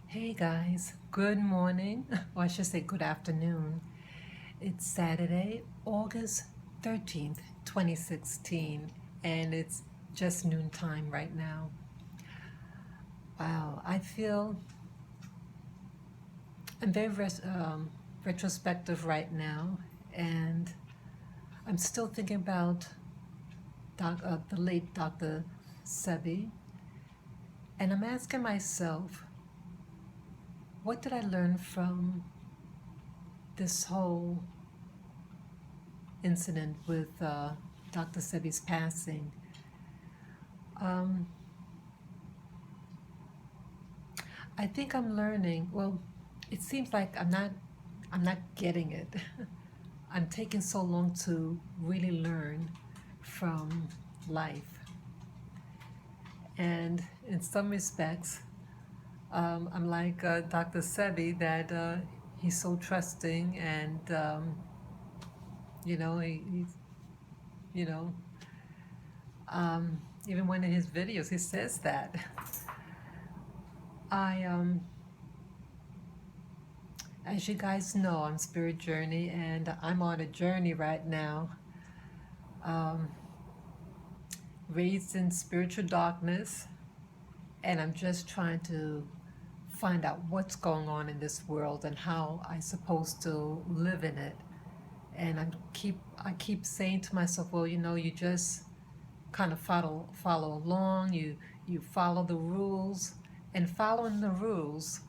Hey guys, good morning, or I should say good afternoon. It's Saturday, August 13th, 2016, and it's just noontime right now. Wow, I feel I'm very retrospective right now, and I'm still thinking about the late Dr. Sebi, and I'm asking myself, what did I learn from this whole incident with Dr. Sebi's passing? Um, I think I'm learning. Well, it seems like I'm not getting it. I'm taking so long to really learn from life. And in some respects, I'm like Dr. Sebi, that he's so trusting, and he's you know even one of his videos he says that. I As you guys know, I'm Spirit Journey, and I'm on a journey right now, um, raised in spiritual darkness, and I'm just trying to find out what's going on in this world and how I'm supposed to live in it. And I keep saying to myself, well, you just kind of follow along. You follow the rules, and following the rules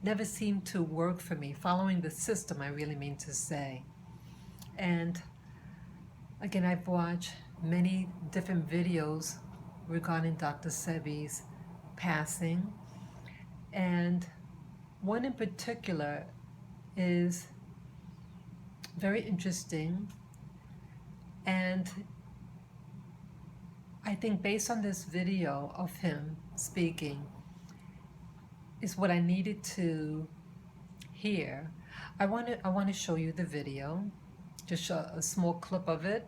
never seemed to work for me. Following the system, I really mean to say. And again, I've watched many different videos regarding Dr. Sebi's passing, and one in particular is very interesting. And I think based on this video of him speaking is what I needed to hear. I want to show you the video, just show a small clip of it,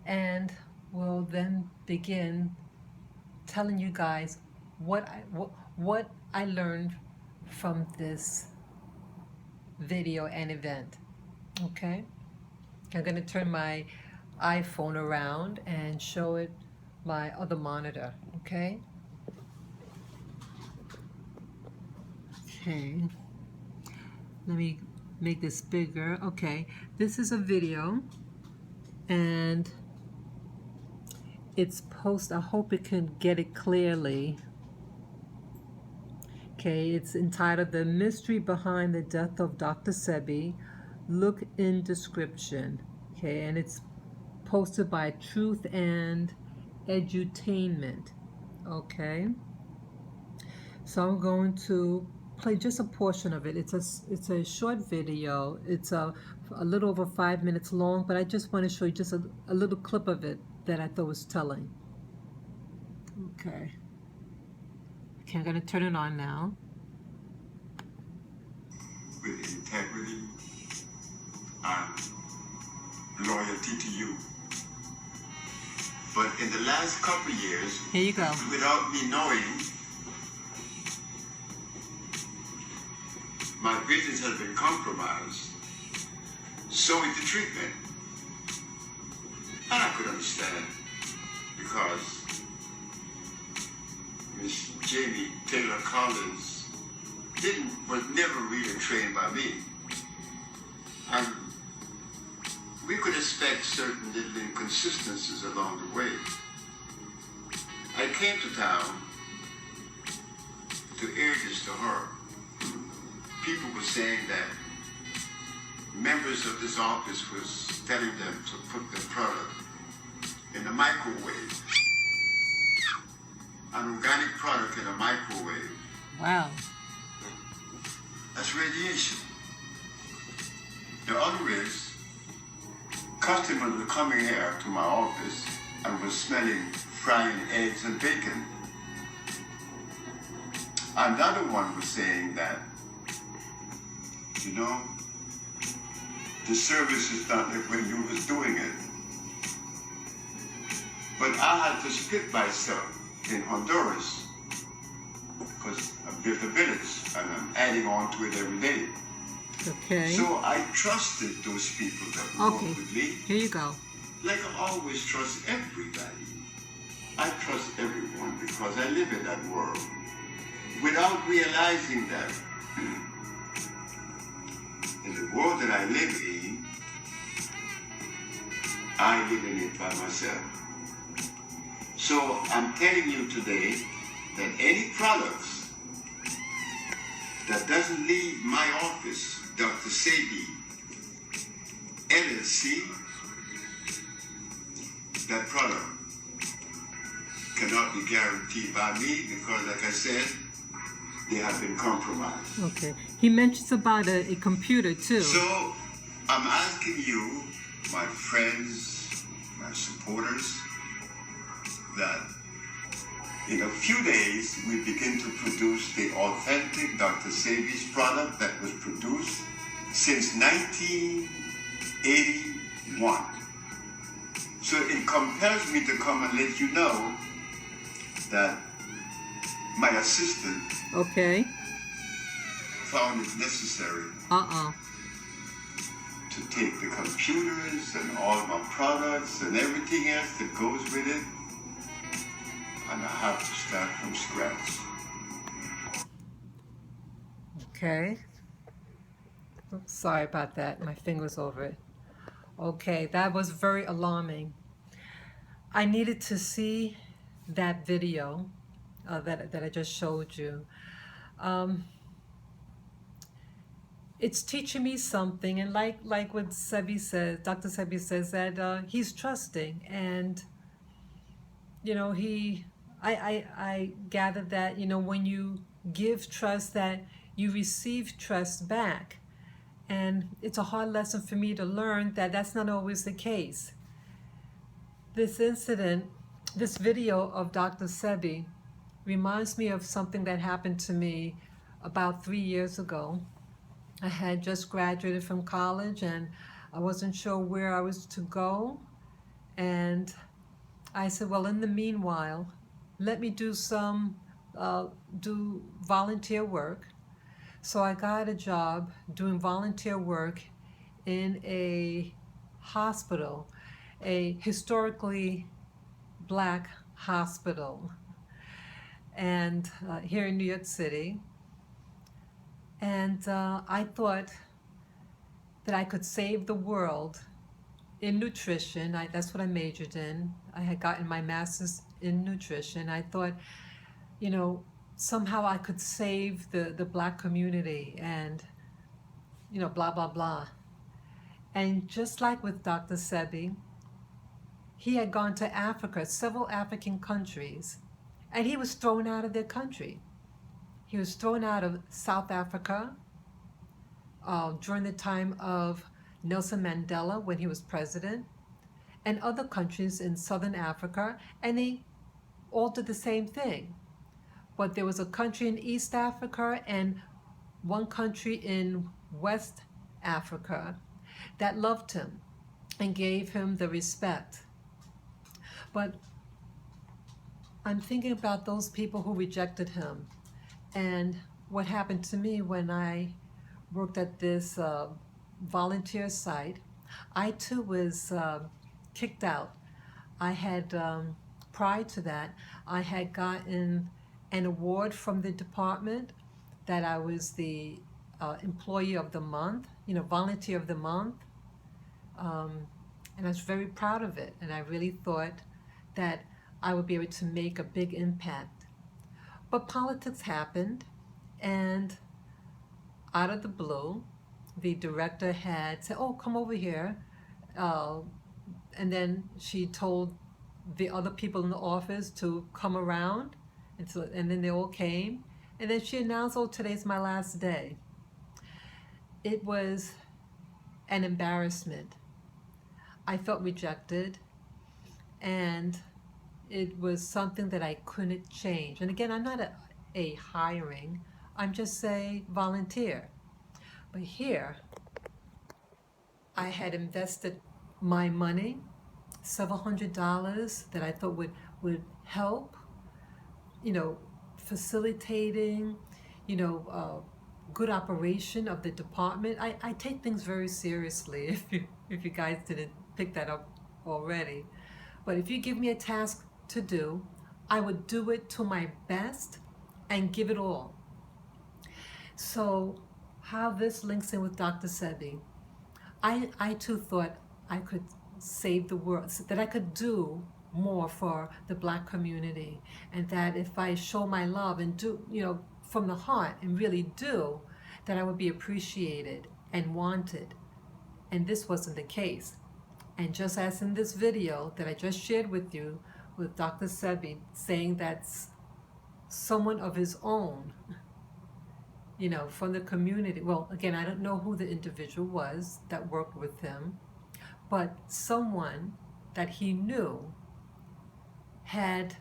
and we'll then begin telling you guys what I learned from this video and event. Okay, I'm going to turn my iPhone around and show it my other monitor. Okay, let me make this bigger. Okay, this is a video, and it's I hope it can get it clearly. Okay, it's entitled "The Mystery Behind the Death of Dr. Sebi. Look in description." Okay, and it's posted by Truth and Edutainment. Okay, so I'm going to play just a portion of it. It's a short video. It's a little over 5 minutes long, but I just want to show you just a little clip of it that I thought was telling. Okay, I'm going to turn it on now. With integrity and loyalty to you. But in the last couple of years, here you go. Without me knowing, my business has been compromised. So is the treatment. And I could understand, because Miss Jamie Taylor Collins was never really trained by me. And we could expect certain little inconsistencies along the way. I came to town to air this to her. People were saying that members of this office was telling them to put the product in the microwave. An organic product in a microwave. Wow. That's radiation. The other is, customers were coming here to my office and were smelling frying eggs and bacon. Another one was saying that, the service is not like when you was doing it. But I had to split myself in Honduras, because different minutes, and I'm adding on to it every day. Okay. So I trusted those people that work with me. Here you go. Like I always trust everybody. I trust everyone because I live in that world. Without realizing that, in the world that I live in, I live in it by myself. So I'm telling you today that any products that doesn't leave my office, Dr. Sebi, LLC, that product cannot be guaranteed by me because, like I said, they have been compromised. Okay. He mentions about a computer too. So I'm asking you, my friends, my supporters, that in a few days we begin to produce the authentic Dr. Sebi's product that was produced since 1981. So it compels me to come and let you know that my assistant found it necessary to take the computers and all my products and everything else that goes with it, and I have to start from scratch. Okay. Oops, sorry about that. My finger's over it. Okay, that was very alarming. I needed to see that video that I just showed you. It's teaching me something, and like what Sebi says, Dr. Sebi says that he's trusting, and you know I gather that when you give trust, that you receive trust back, and it's a hard lesson for me to learn that that's not always the case. This incident, this video of Dr. Sebi reminds me of something that happened to me about 3 years ago. I had just graduated from college and I wasn't sure where I was to go. And I said, well, in the meanwhile, let me do volunteer work. So I got a job doing volunteer work in a hospital, a historically Black hospital, and here in New York City. And I thought that I could save the world in nutrition. That's what I majored in. I had gotten my master's in nutrition. I thought, somehow I could save the Black community and, blah, blah, blah. And just like with Dr. Sebi, he had gone to Africa, several African countries, and he was thrown out of their country. He was thrown out of South Africa during the time of Nelson Mandela when he was president, and other countries in Southern Africa, and they all did the same thing. But there was a country in East Africa and one country in West Africa that loved him and gave him the respect. But I'm thinking about those people who rejected him and what happened to me when I worked at this volunteer site. I too was kicked out. I had, prior to that, I had gotten an award from the department that I was the employee of the month, volunteer of the month. And I was very proud of it. And I really thought that I would be able to make a big impact. But politics happened, and out of the blue, the director had said, oh, come over here. And then she told the other people in the office to come around. And then they all came. And then she announced, oh, today's my last day. It was an embarrassment. I felt rejected, and it was something that I couldn't change. And again, I'm not a hiring, I'm just a volunteer. But here, I had invested my money, several $100s that I thought would help, facilitating, good operation of the department. I take things very seriously, if you guys didn't pick that up already. But if you give me a task to do, I would do it to my best and give it all. So how this links in with Dr. Sebi, I too thought I could save the world, that I could do more for the Black community, and that if I show my love and do, from the heart and really do, that I would be appreciated and wanted. And this wasn't the case. And just as in this video that I just shared with you with Dr. Sebi, saying that someone of his own, from the community, well, again, I don't know who the individual was that worked with him, but someone that he knew had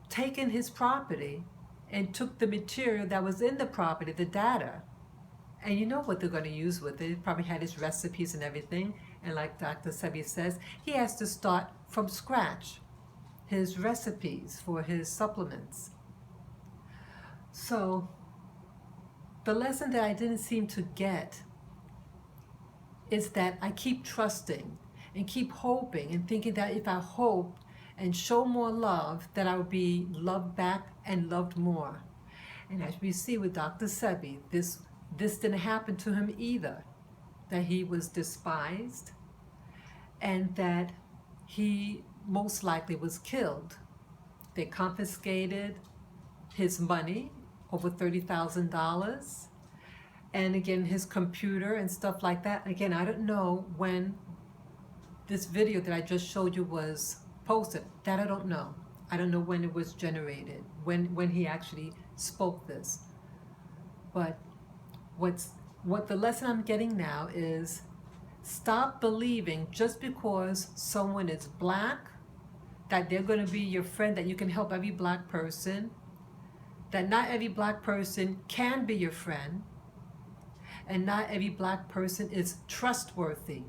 taken his property and took the material that was in the property, the data. And you know what they're going to use with it. He probably had his recipes and everything. And like Dr. Sebi says, he has to start from scratch, his recipes for his supplements. So the lesson that I didn't seem to get is that I keep trusting and keep hoping and thinking that if I hoped and show more love, that I would be loved back and loved more. And as we see with Dr. Sebi, this didn't happen to him either, that he was despised and that he most likely was killed. They confiscated his money, over $30,000, and again his computer and stuff like that. Again, I don't know when this video that I just showed you was posted. That I don't know. I don't know when it was generated, when he actually spoke this. But what the lesson I'm getting now is, stop believing just because someone is Black that they're going to be your friend, that you can help every Black person, that not every Black person can be your friend, and not every Black person is trustworthy.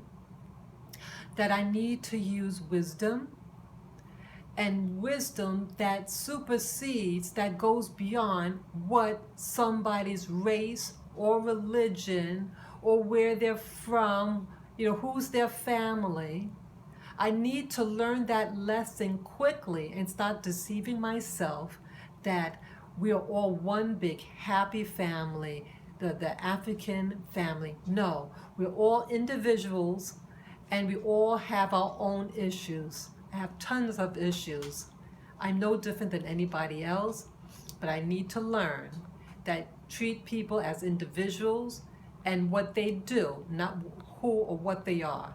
That I need to use wisdom, and wisdom that supersedes, that goes beyond what somebody's race or religion or where they're from, who's their family. I need to learn that lesson quickly and start deceiving myself that we are all one big happy family, the African family. No, we're all individuals and we all have our own issues. I have tons of issues. I'm no different than anybody else, but I need to learn that treat people as individuals and what they do, not who or what they are.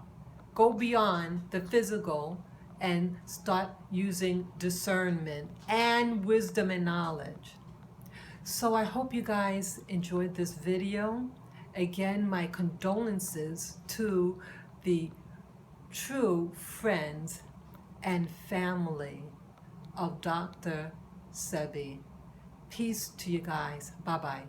Go beyond the physical and start using discernment and wisdom and knowledge. So I hope you guys enjoyed this video. Again, my condolences to the true friends and family of Dr. Sebi. Peace to you guys. Bye-bye.